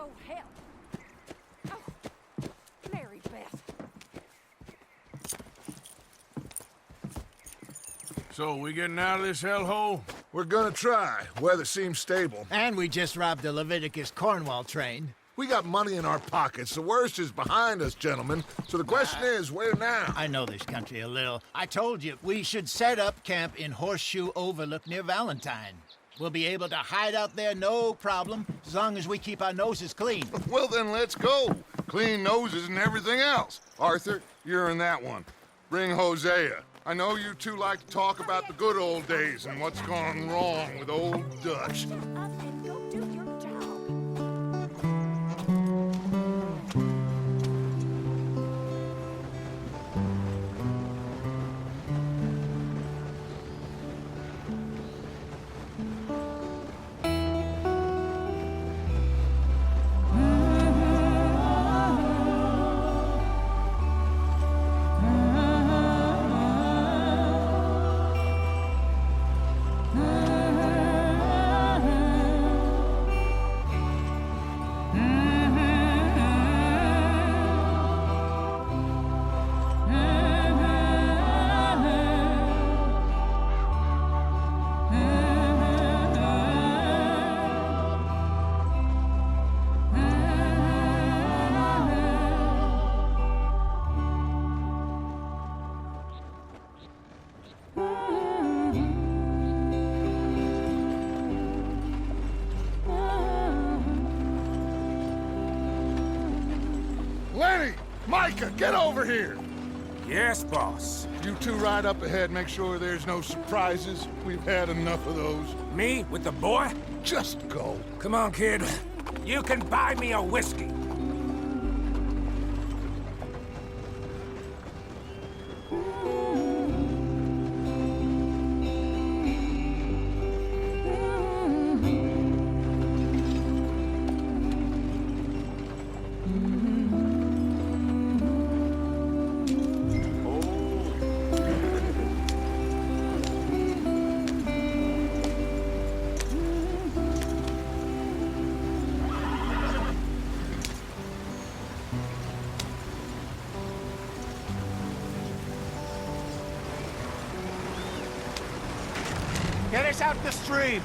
Oh, hell. Oh, Mary Beth. So, we getting out of this hellhole? We're gonna try. Weather seems stable. And we just robbed the Leviticus Cornwall train. We got money in our pockets. The worst is behind us, gentlemen. So the question is, where now? I know this country a little. I told you, we should set up camp in Horseshoe Overlook near Valentine. We'll be able to hide out there, no problem, as long as we keep our noses clean. Well, then let's go. Clean noses and everything else. Arthur, you're in that one. Bring Hosea. I know you two like to talk about the good old days and what's gone wrong with old Dutch. Shut up and go do your job. Lenny! Micah, get over here! Yes, boss. You two ride up ahead, make sure there's no surprises. We've had enough of those. Me with the boy? Just go. Come on, kid. You can buy me a whiskey. Get us out the stream.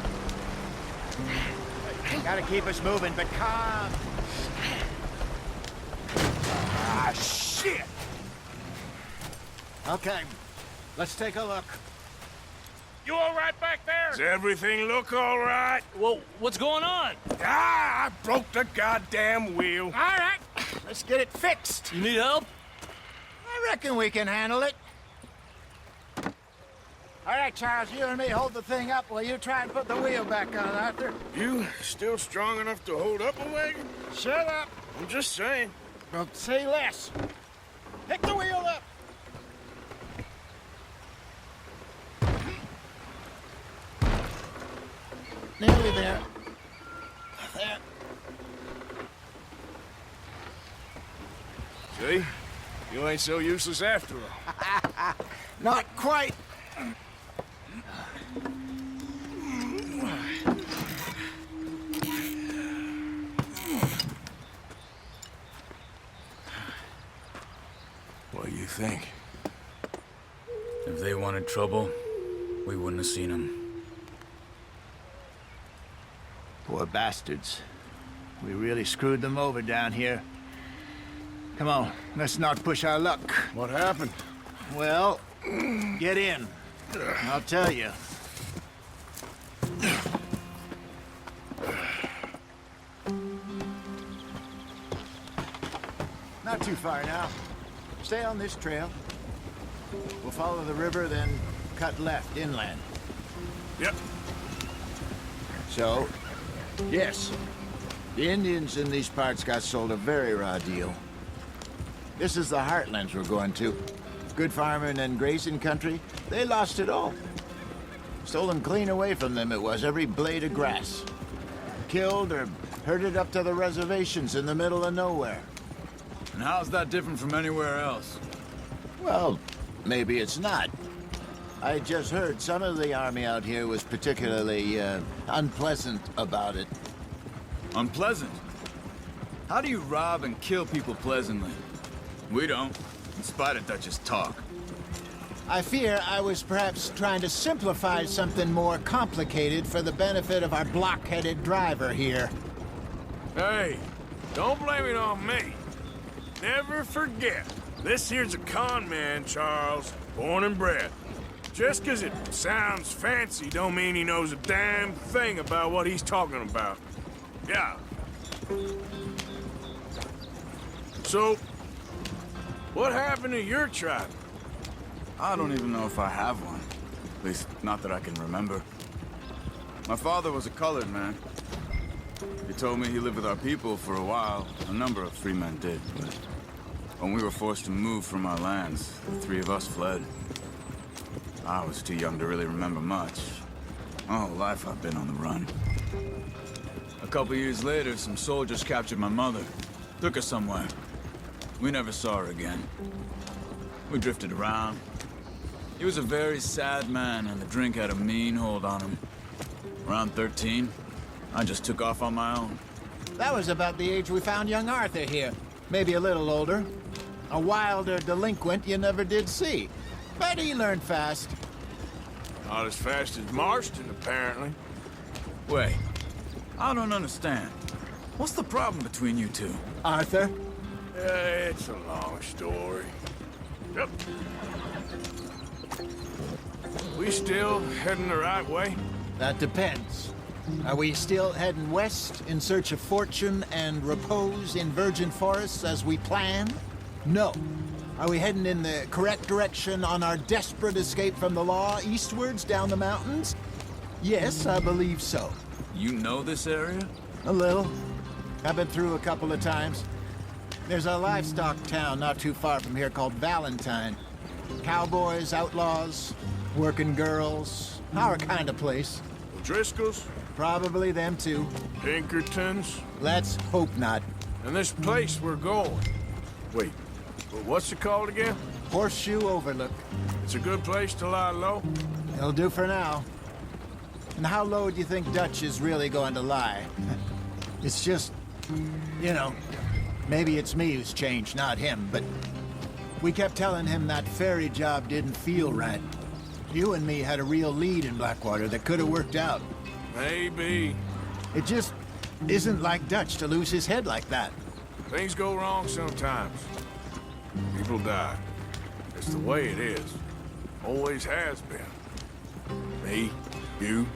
Gotta keep us moving, but calm. Ah, shit! Okay, let's take a look. You all right back there? Does everything look all right? Well, what's going on? Ah, I broke the goddamn wheel. All right, let's get it fixed. You need help? I reckon we can handle it. All right, Charles, you and me hold the thing up while you try and put the wheel back on, Arthur. You still strong enough to hold up a wagon? Shut up. I'm just saying. Well, say less. Pick the wheel up. Nearly there. There. See? You ain't so useless after all. Not quite. What do you think? If they wanted trouble, we wouldn't have seen them. Poor bastards. We really screwed them over down here. Come on, let's not push our luck. What happened? Well, get in. I'll tell you. Not too far now. Stay on this trail. We'll follow the river, then cut left inland. Yep. So, yes, the Indians in these parts got sold a very raw deal. This is the heartlands we're going to. Good farming and grazing country, they lost it all. Stolen clean away from them it was, every blade of grass. Killed or herded up to the reservations in the middle of nowhere. And how's that different from anywhere else? Well, maybe it's not. I just heard some of the army out here was particularly, unpleasant about it. Unpleasant? How do you rob and kill people pleasantly? We don't, in spite of Dutch's talk. I fear I was perhaps trying to simplify something more complicated for the benefit of our blockheaded driver here. Hey, don't blame it on me. Never forget, this here's a con man, Charles, born and bred. Just 'cause it sounds fancy don't mean he knows a damn thing about what he's talking about. Yeah. So, what happened to your tribe? I don't even know if I have one. At least, not that I can remember. My father was a colored man. He told me he lived with our people for a while. A number of free men did, but when we were forced to move from our lands, the three of us fled. I was too young to really remember much. My whole life I've been on the run. A couple years later, some soldiers captured my mother. Took her somewhere. We never saw her again. We drifted around. He was a very sad man, and the drink had a mean hold on him. Around 13, I just took off on my own. That was about the age we found young Arthur here. Maybe a little older. A wilder delinquent you never did see. But he learned fast. Not as fast as Marston, apparently. Wait, I don't understand. What's the problem between you two? Arthur? It's a long story. Yep. We still heading the right way? That depends. Are we still heading west in search of fortune and repose in virgin forests as we planned? No. Are we heading in the correct direction on our desperate escape from the law eastwards down the mountains? Yes, I believe so. You know this area? A little. I've been through a couple of times. There's a livestock town not too far from here called Valentine. Cowboys, outlaws, working girls, our kind of place. Driscoll's? Probably them too. Pinkertons? Let's hope not. And this place we're going. Wait, but what's it called again? Horseshoe Overlook. It's a good place to lie low? It'll do for now. And how low do you think Dutch is really going to lie? It's just, you know, maybe it's me who's changed, not him, but we kept telling him that ferry job didn't feel right. You and me had a real lead in Blackwater that could have worked out. Maybe. It just isn't like Dutch to lose his head like that. Things go wrong sometimes. People die. It's the way it is. Always has been. Me, you,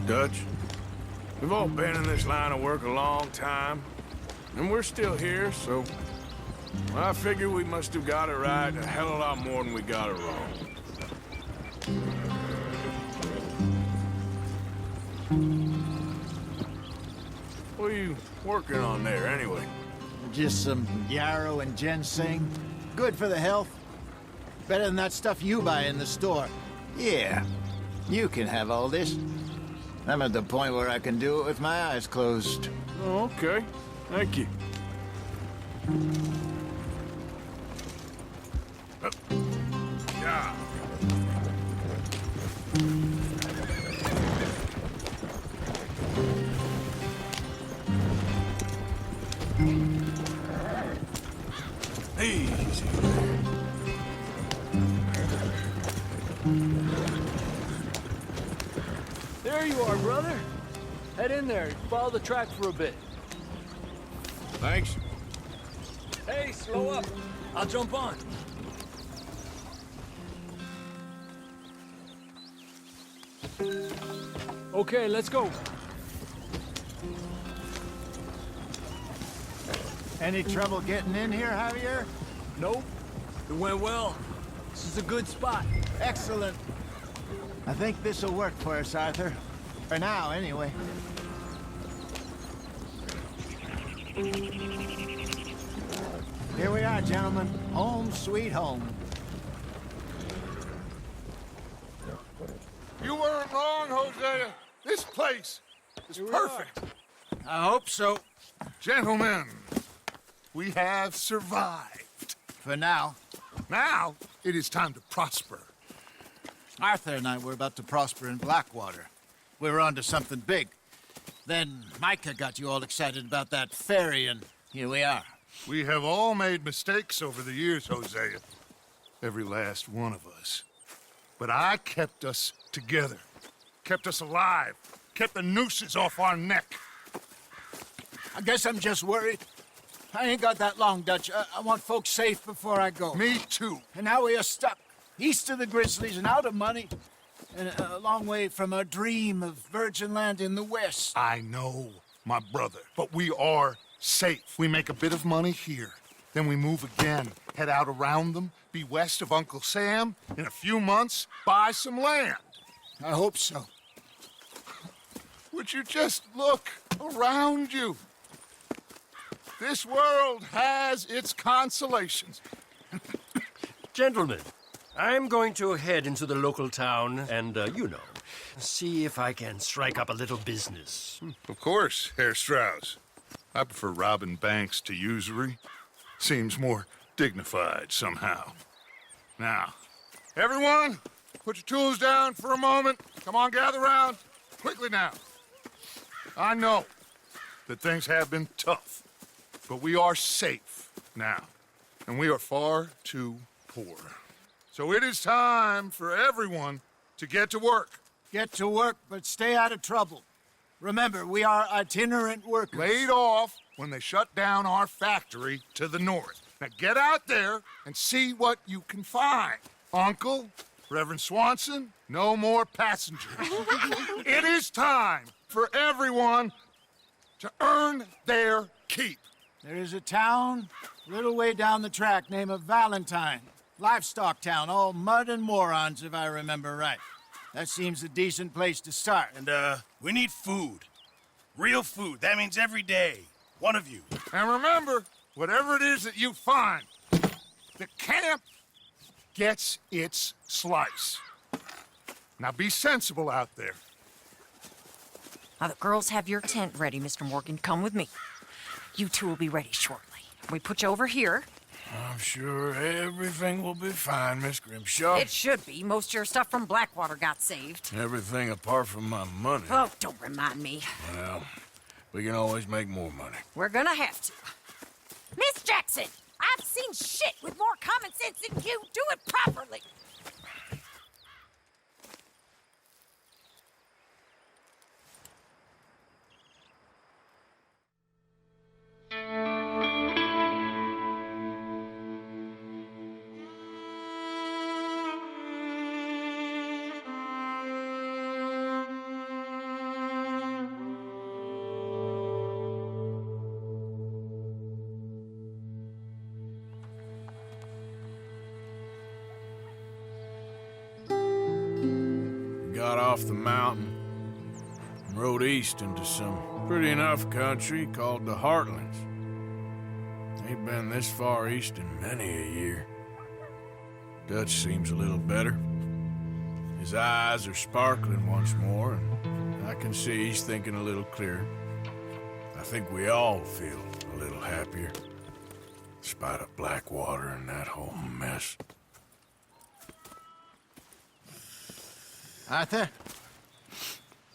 Dutch. We've all been in this line of work a long time. And we're still here, so... I figure we must have got it right a hell of a lot more than we got it wrong. What are you working on there, anyway? Just some yarrow and ginseng. Good for the health. Better than that stuff you buy in the store. Yeah, you can have all this. I'm at the point where I can do it with my eyes closed. Oh, okay. Thank you. Yeah. Easy. There you are, brother. Head in there. Follow the track for a bit. Thanks. Hey, slow up. I'll jump on. Okay, let's go. Any trouble getting in here, Javier? Nope. It went well. This is a good spot. Excellent. I think this'll work for us, Arthur. For now, anyway. Here we are, gentlemen. Home sweet home. You weren't wrong, Hosea. This place is perfect. I hope so. Gentlemen, we have survived. For now. Now, it is time to prosper. Arthur and I were about to prosper in Blackwater. We were onto something big. Then Micah got you all excited about that ferry, and here we are. We have all made mistakes over the years, Hosea. Every last one of us. But I kept us together. Kept us alive. Kept the nooses off our neck. I guess I'm just worried. I ain't got that long, Dutch. I want folks safe before I go. Me too. And now we are stuck, east of the Grizzlies and out of money, and a long way from our dream of virgin land in the west. I know, my brother. But we are safe. We make a bit of money here. Then we move again, head out around them, be west of Uncle Sam. In a few months, buy some land. I hope so. Would you just look around you? This world has its consolations. Gentlemen, I'm going to head into the local town and, see if I can strike up a little business. Of course, Herr Strauss. I prefer robbing banks to usury. Seems more dignified somehow. Now, everyone, put your tools down for a moment. Come on, gather round. Quickly now. I know that things have been tough, but we are safe now, and we are far too poor. So it is time for everyone to get to work. Get to work, but stay out of trouble. Remember, we are itinerant workers. Laid off when they shut down our factory to the north. Now get out there and see what you can find. Uncle, Reverend Swanson, no more passengers. It is time for everyone to earn their keep. There is a town a little way down the track named Valentine. Livestock town, all mud and morons, if I remember right. That seems a decent place to start. And, we need food. Real food. That means every day. One of you. And remember, whatever it is that you find, the camp gets its slice. Now be sensible out there. Now, the girls have your tent ready, Mr. Morgan. Come with me. You two will be ready shortly. We put you over here. I'm sure everything will be fine, Miss Grimshaw. It should be. Most of your stuff from Blackwater got saved. Everything apart from my money. Oh, don't remind me. Well, we can always make more money. We're gonna have to. Miss Jackson, I've seen shit with more common sense than you. Do it properly. Got off the mountain and rode east into some pretty enough country called the Heartlands. Ain't been this far east in many a year. Dutch seems a little better. His eyes are sparkling once more, and I can see he's thinking a little clearer. I think we all feel a little happier, despite of Blackwater and that whole mess. Arthur?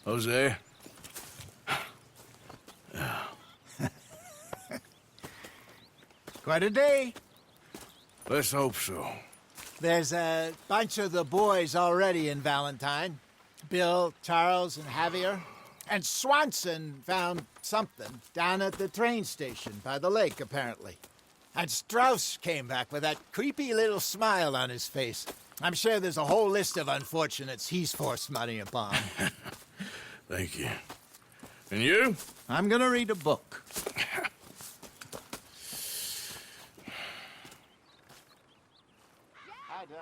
Jose? Quite a day. Let's hope so. There's a bunch of the boys already in Valentine. Bill, Charles, and Javier. And Swanson found something down at the train station by the lake, apparently. And Strauss came back with that creepy little smile on his face. I'm sure there's a whole list of unfortunates he's forced money upon. Thank you. And you? I'm gonna read a book. Hi, Dutch.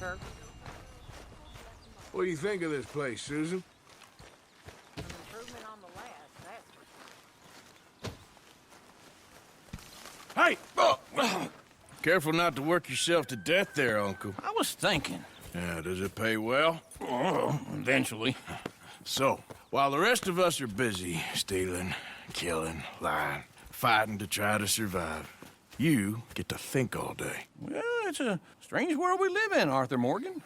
Arthur. What do you think of this place, Susan? An improvement on the last, that's for Hey! Careful not to work yourself to death there, Uncle. I was thinking. Yeah, does it pay well? Oh, eventually. So, while the rest of us are busy stealing, killing, lying, fighting to try to survive, you get to think all day. Well, it's a strange world we live in, Arthur Morgan.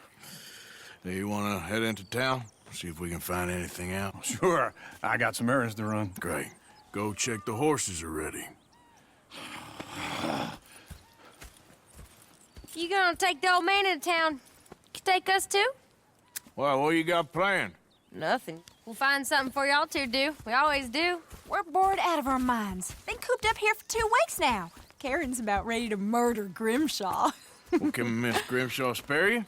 Do you want to head into town? See if we can find anything out? Sure, I got some errands to run. Great. Go check the horses are ready. You gonna take the old man into town? You take us too? Well, what you got planned? Nothing. We'll find something for y'all to do. We always do. We're bored out of our minds. Been cooped up here for 2 weeks now. Karen's about ready to murder Grimshaw. Well, can Miss Grimshaw spare you?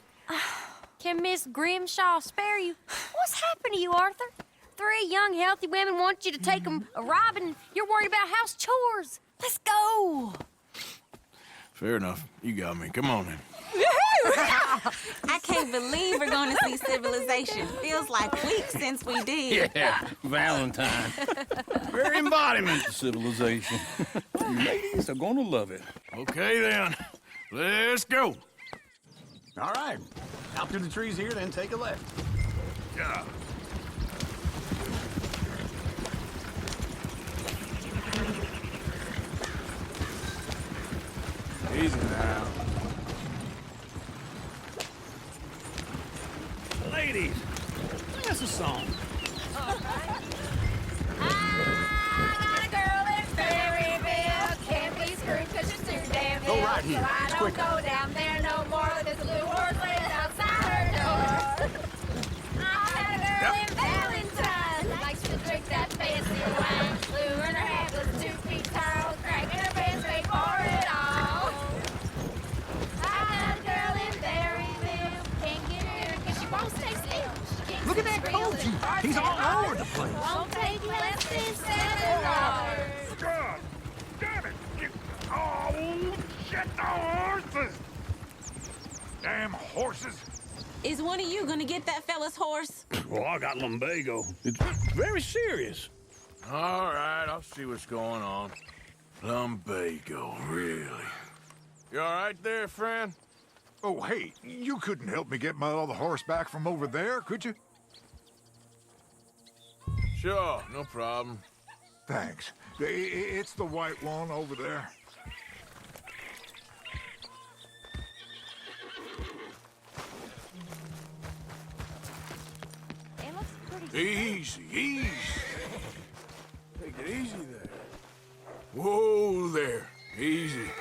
Can Miss Grimshaw spare you? What's happened to you, Arthur? 3 young, healthy women want you to take them a robbing. You're worried about house chores. Let's go. Fair enough. You got me. Come on then. I can't believe we're going to see civilization. Feels like weeks since we did. Yeah, Valentine. Very embodiment of civilization. You ladies are gonna love it. Okay then. Let's go. All right. Out through the trees here, then take a left. Yeah. Easy now. Ladies, sing us a song. Go right here. It's quicker. Go down there no more. There's a blue horse laying outside her door. I had a girl in Valentine. Likes to drink that fancy wine. Blue in her head was 2 feet tall. Cracking her pants paid for it all. I had a girl in Berryville. Can't get her 'cause she won't stay still. She kicks Look at and that squeals Koji. and He's all barks over the place. Won't take less than $7. God damn it! Oh, shit, the horses! Damn horses! Is one of you gonna get that fella's horse? Well, I got lumbago. It's very serious. All right, I'll see what's going on. Lumbago, really? You all right there, friend? Oh, hey, you couldn't help me get my other horse back from over there, could you? Sure, no problem. Thanks. It's the white one over there. It looks pretty Easy, easy. Take it easy there. Whoa there. Easy.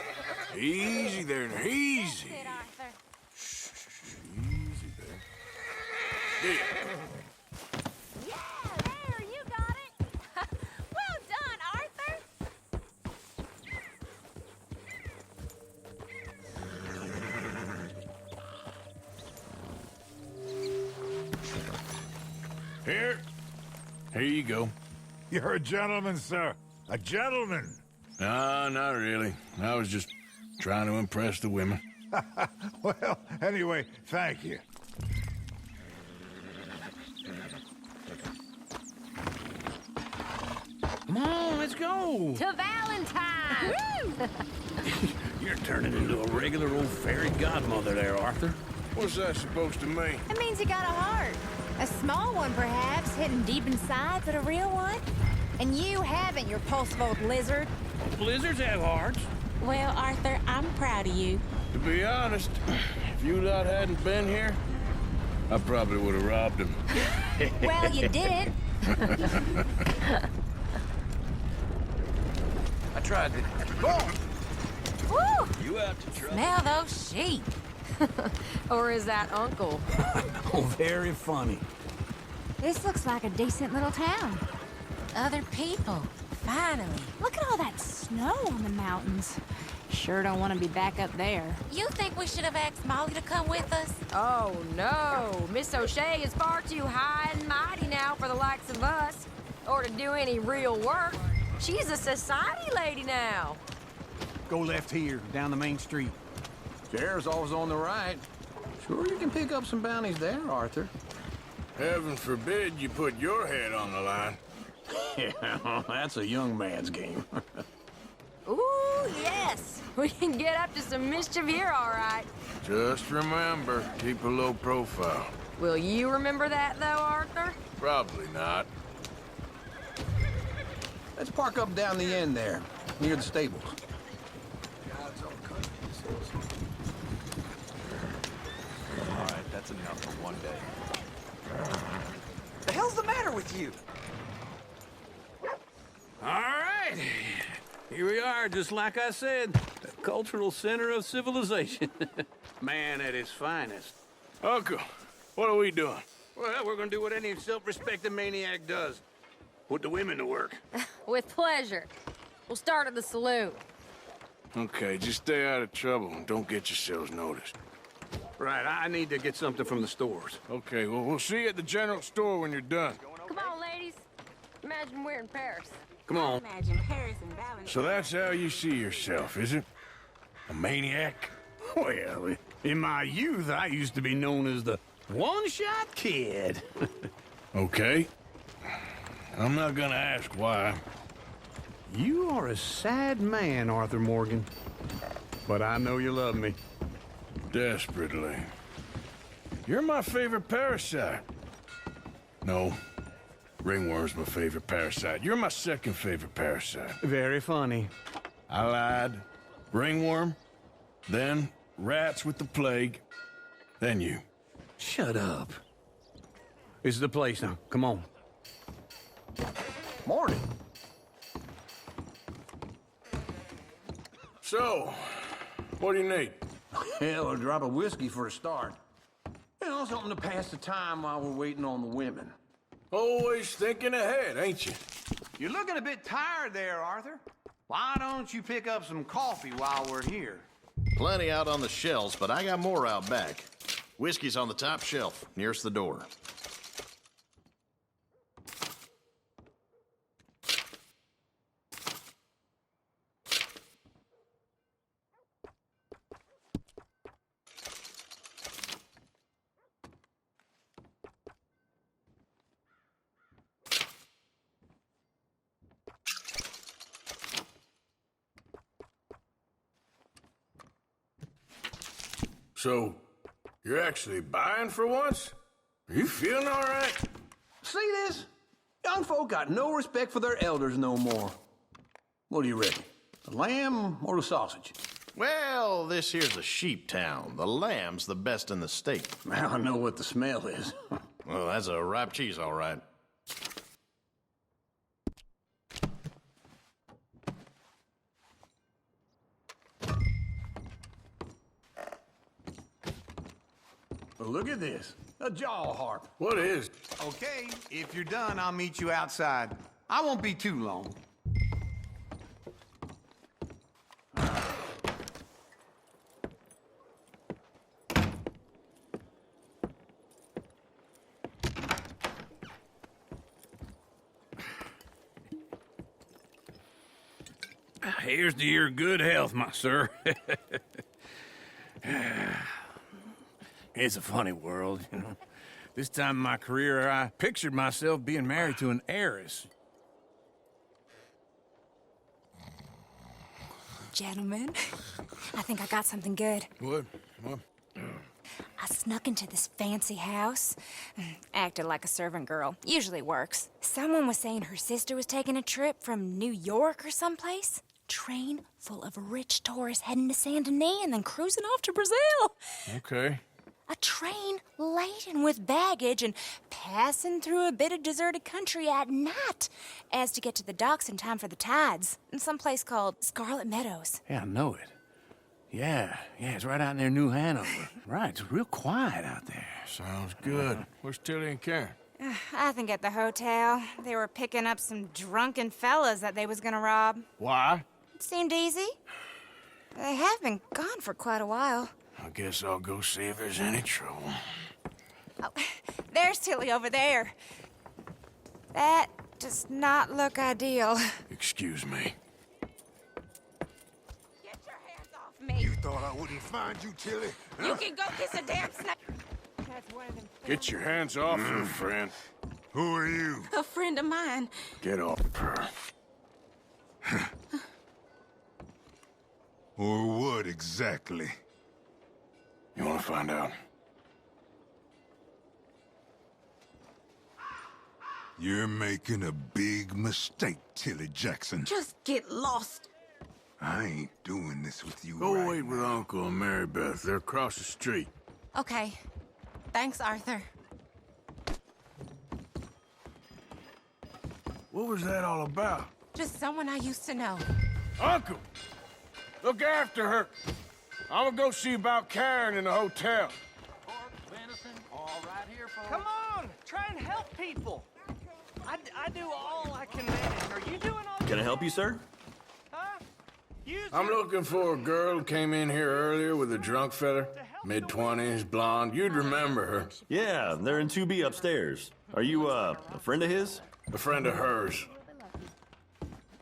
Easy there, now. Easy. good, Arthur. Easy there. Yeah. Yeah, there, you got it. Well done, Arthur. Here. Here you go. You're a gentleman, sir. A gentleman. No, not really. I was just trying to impress the women. Well, anyway, thank you. Come on, let's go. To Valentine. You're turning into a regular old fairy godmother there, Arthur. What's that supposed to mean? It means you got a heart. A small one, perhaps, hidden deep inside, but a real one. And you haven't, you pulse-vote lizard. Blizzards have hearts. Well, Arthur, I'm proud of you. To be honest, if you lot hadn't been here, I probably would have robbed him. Well, you did. I tried to. Woo! You out to try? Smell those sheep. Or is that Uncle? Oh, very funny. This looks like a decent little town. Other people, finally. Look at all that snow on the mountains. Sure don't want to be back up there. You think we should have asked Molly to come with us? Oh, no. Miss O'Shea is far too high and mighty now for the likes of us. Or to do any real work. She's a society lady now. Go left here, down the main street. Sheriff's always on the right. Sure you can pick up some bounties there, Arthur. Heaven forbid you put your head on the line. Yeah, that's a young man's game. Ooh, yes. We can get up to some mischief here, all right. Just remember, keep a low profile. Will you remember that, though, Arthur? Probably not. Let's park up down the end there, near the stables. All right, that's enough for one day. The hell's the matter with you? All right. Here we are, just like I said. The cultural center of civilization. Man at his finest. Uncle, what are we doing? Well, we're gonna do what any self-respecting maniac does. Put the women to work. With pleasure. We'll start at the saloon. Okay, just stay out of trouble and don't get yourselves noticed. Right, I need to get something from the stores. Okay, well, we'll see you at the general store when you're done. Come on, ladies. Imagine we're in Paris. Come on. Imagine Paris and Valentine. So that's how you see yourself, is it? A maniac? Well, in my youth, I used to be known as the one-shot kid. Okay. I'm not gonna ask why. You are a sad man, Arthur Morgan. But I know you love me. Desperately. You're my favorite parasite. No. Ringworm's my favorite parasite. You're my second favorite parasite. Very funny. I lied. Ringworm. Then rats with the plague. Then you. Shut up. This is the place now. Come on. Morning. So, what do you need? Hell, a drop of whiskey for a start. You know, something to pass the time while we're waiting on the women. Always thinking ahead, ain't you? You're looking a bit tired there, Arthur. Why don't you pick up some coffee while we're here? Plenty out on the shelves, but I got more out back. Whiskey's on the top shelf, nearest the door. So, you're actually buying for once? Are you feeling all right? See this? Young folk got no respect for their elders no more. What do you reckon? The lamb or the sausage? Well, this here's a sheep town. The lamb's the best in the state. I know what the smell is. Well, that's a ripe cheese, all right. Look at this. A jaw harp. What is? Okay, if you're done, I'll meet you outside. I won't be too long. Here's to your good health, my sir. It's a funny world, you know. This time in my career, I pictured myself being married to an heiress. Gentlemen, I think I got something good. What? I snuck into this fancy house. Acted like a servant girl. Usually works. Someone was saying her sister was taking a trip from New York or someplace. Train full of rich tourists heading to Saint Denis and then cruising off to Brazil. Okay. A train laden with baggage and passing through a bit of deserted country at night as to get to the docks in time for the tides in some place called Scarlet Meadows. Yeah, I know it. Yeah, it's right out near New Hanover. Right, it's real quiet out there. Sounds good. Where's Tilly and Karen? I think at the hotel. They were picking up some drunken fellas that they was gonna rob. Why? It seemed easy. They have been gone for quite a while. I guess I'll go see if there's any trouble. Oh, there's Tilly over there. That does not look ideal. Excuse me. Get your hands off me. You thought I wouldn't find you, Tilly. You can go kiss a damn snake. Get your hands off her, friend. Who are you? A friend of mine. Get off her. Or what exactly? You want to find out? You're making a big mistake, Tilly Jackson. Just get lost. I ain't doing this with you Go right wait with Uncle and Mary Beth. They're across the street. Okay. Thanks, Arthur. What was that all about? Just someone I used to know. Uncle! Look after her. I'm gonna go see about Karen in the hotel. Come on, try and help people. I do all I can manage. Are you doing all? Can I help you, sir? Huh? I'm looking for a girl who came in here earlier with a drunk fella. Mid-20s, blonde. You'd remember her. Yeah, they're in 2B upstairs. Are you, a friend of his? A friend of hers.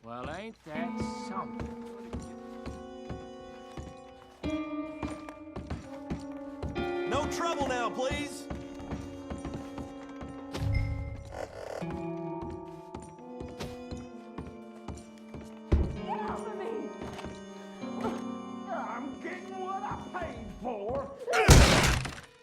Well, ain't that something? No trouble now, please. I'm getting what I paid for.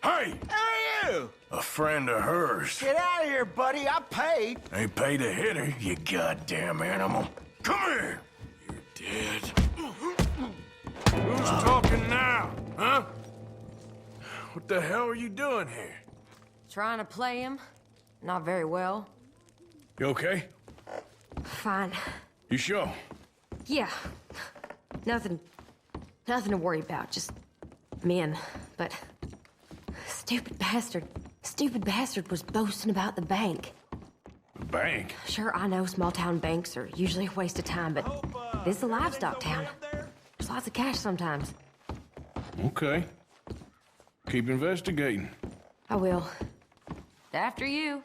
Hey! Who are you? A friend of hers. Get out of here, buddy. I paid. Ain't paid to hit her, you goddamn animal. Come here! You're dead. Who's talking now, huh? What the hell are you doing here? Trying to play him. Not very well. You okay? Fine. You sure? Yeah. Nothing to worry about. Just men. But stupid bastard was boasting about the bank. The bank? Sure, I know small town banks are usually a waste of time, but this is a livestock town. There's lots of cash sometimes. Okay. Keep investigating. I will. After you.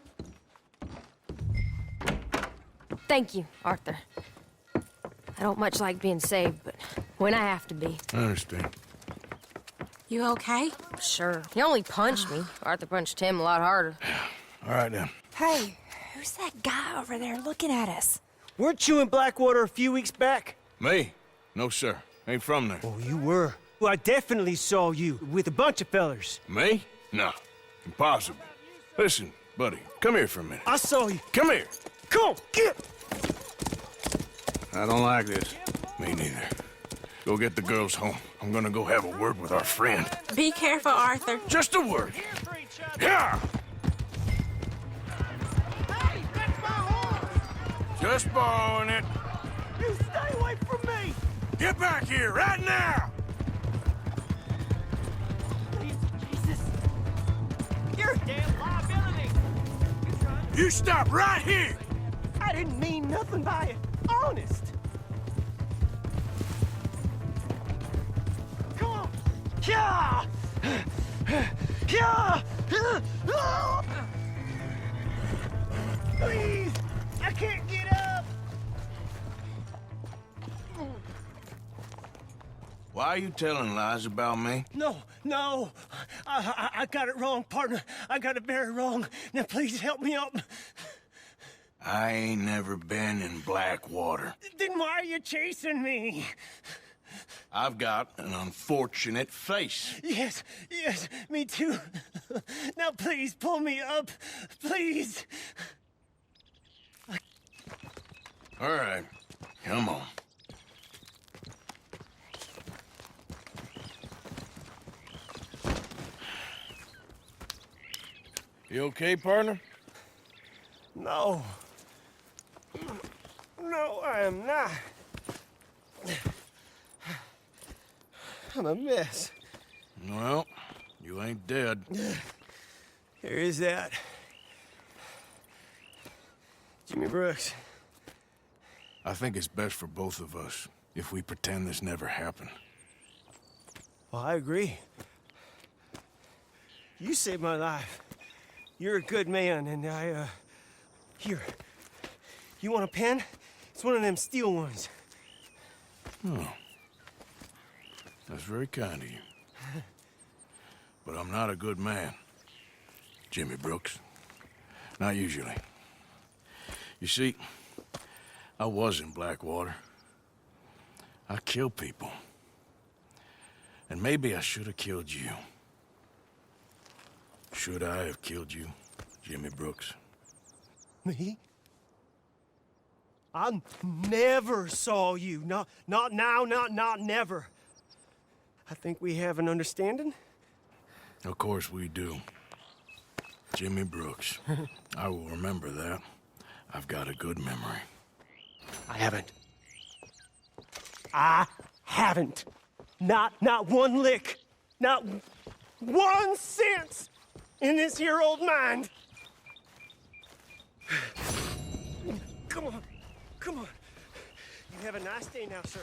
Thank you, Arthur. I don't much like being saved, but when I have to be. I understand. You okay? Sure. He only punched me. Arthur punched him a lot harder. All right, then. Hey, who's that guy over there looking at us? Weren't you in Blackwater a few weeks back? Me? No, sir. Ain't from there. Oh, you were. Well, I definitely saw you with a bunch of fellers. Me? No. Impossible. Listen, buddy, come here for a minute. I saw you. Come here. Come on, get! I don't like this. Me neither. Go get the girls home. I'm gonna go have a word with our friend. Be careful, Arthur. Just a word. Yeah! Hey, that's my horse! Just borrowing it. You stay away from me! Get back here right now! Jesus! You're a damn liability! You stop right here! I didn't mean nothing by it. Honest! Come on! Yeah! Yeah! Please! I can't get up! Why are you telling lies about me? No. I got it wrong, partner. I got it very wrong. Now please help me up. I ain't never been in Blackwater. Then why are you chasing me? I've got an unfortunate face. Yes, me too. Now please pull me up, please. All right, come on. You okay, partner? No, I am not. I'm a mess. Well, you ain't dead. Here is that. Jimmy Brooks. I think it's best for both of us if we pretend this never happened. Well, I agree. You saved my life. You're a good man, and here. You want a pen? It's one of them steel ones. Oh. That's very kind of you. But I'm not a good man, Jimmy Brooks. Not usually. You see, I was in Blackwater. I killed people. And maybe I should have killed you. Should I have killed you, Jimmy Brooks? Me? I never saw you. Not now, not never. I think we have an understanding. Of course we do. Jimmy Brooks. I will remember that. I've got a good memory. I haven't. Not one lick. Not 1 cent in this here old mind. Come on. You have a nice day now, sir.